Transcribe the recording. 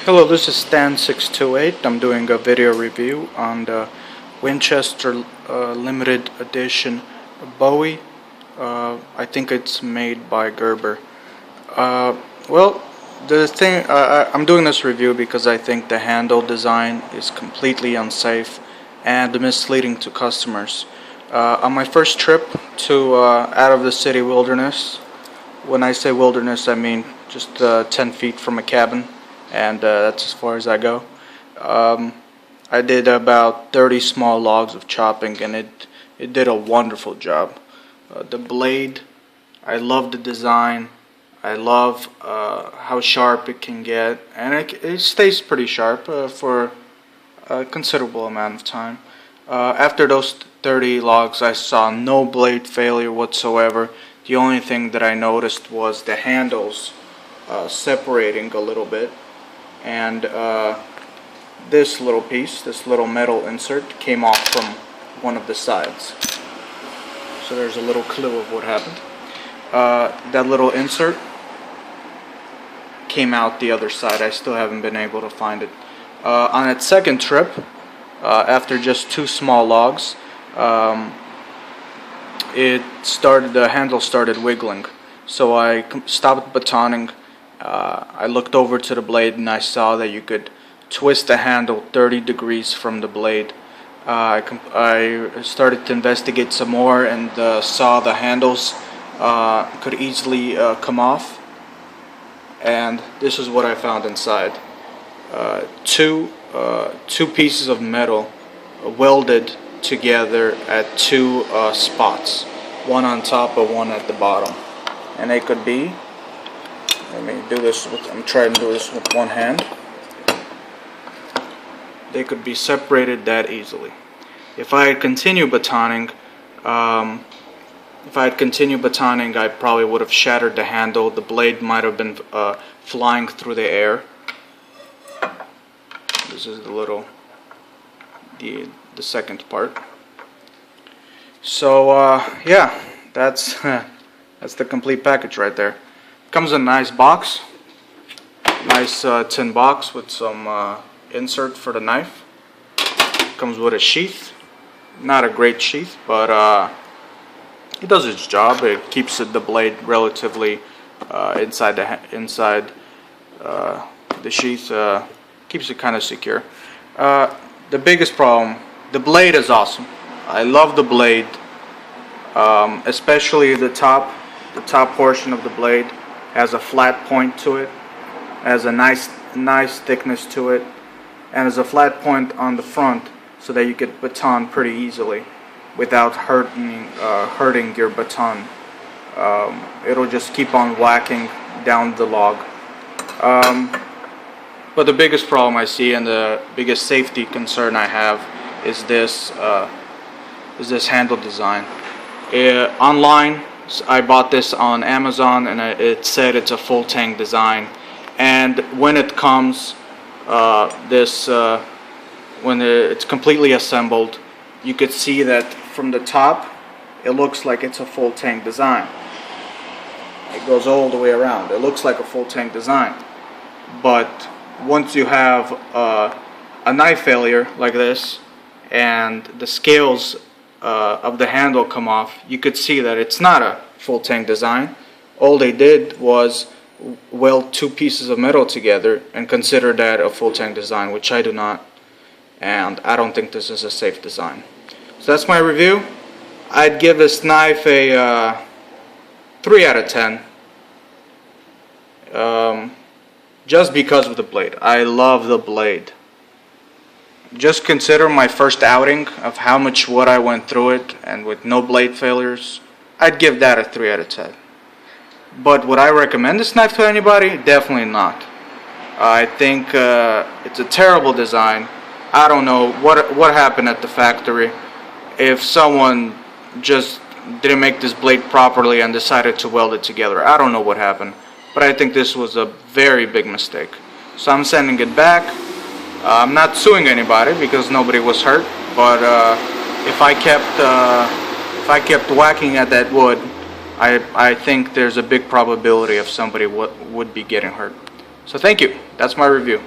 Hello, this is Stan628. I'm doing a video review on the Winchester limited edition Bowie. I think it's made by Gerber. Well, the thing I'm doing this review because I think the handle design is completely unsafe and misleading to customers. On my first trip to out of the city wilderness, when I say wilderness, I mean just 10 feet from a cabin. And that's as far as I go. I did about 30 small logs of chopping, and it did a wonderful job. The blade, I love the design. I love how sharp it can get, and it stays pretty sharp for a considerable amount of time. After those 30 logs, I saw no blade failure whatsoever. The only thing that I noticed was the handles separating a little bit. And this little piece, this little metal insert, came off from one of the sides. So there's a little clue of what happened. That little insert came out the other side. I still haven't been able to find it. On its second trip, after just 2 small logs, the handle started wiggling. So I stopped batoning. I looked over to the blade and I saw that you could twist the handle 30 degrees from the blade. I started to investigate some more and saw the handles could easily come off. And this is what I found inside. Two pieces of metal welded together at 2 spots. One on top and one at the bottom. And they could be... Let me do this I'm trying to do this with one hand. They could be separated that easily. If I had continued batoning, I probably would have shattered the handle. The blade might have been flying through the air. This is the second part. So yeah, that's the complete package right there. Comes in a nice box, nice tin box with some insert for the knife. Comes with a sheath, not a great sheath, but it does its job. It keeps the blade relatively inside the sheath, keeps it kind of secure. The biggest problem, the blade is awesome. I love the blade, especially the top portion of the blade. Has a flat point to it, has a nice thickness to it, and has a flat point on the front so that you could baton pretty easily without hurting your baton. It'll just keep on whacking down the log. But the biggest problem I see and the biggest safety concern I have is this handle design. Online, I bought this on Amazon and it said it's a full tang design, and when it comes when it's completely assembled, you could see that from the top it looks like it's a full tang design. It goes all the way around. It looks like a full tang design, but once you have a knife failure like this and the scales of the handle come off, you could see that it's not a full tang design. All they did was weld 2 pieces of metal together and consider that a full tang design, which I do not, and I don't think this is a safe design. So that's my review. I'd give this knife a 3 out of 10, just because of the blade. I love the blade. Just consider my first outing of how much wood I went through it, and with no blade failures, I'd give that a 3 out of 10. But would I recommend this knife to anybody? Definitely not. I think it's a terrible design. I don't know what happened at the factory. If someone just didn't make this blade properly and decided to weld it together, I don't know what happened. But I think this was a very big mistake. So I'm sending it back. I'm not suing anybody because nobody was hurt, but if I kept whacking at that wood, I think there's a big probability of somebody would be getting hurt. So thank you. That's my review.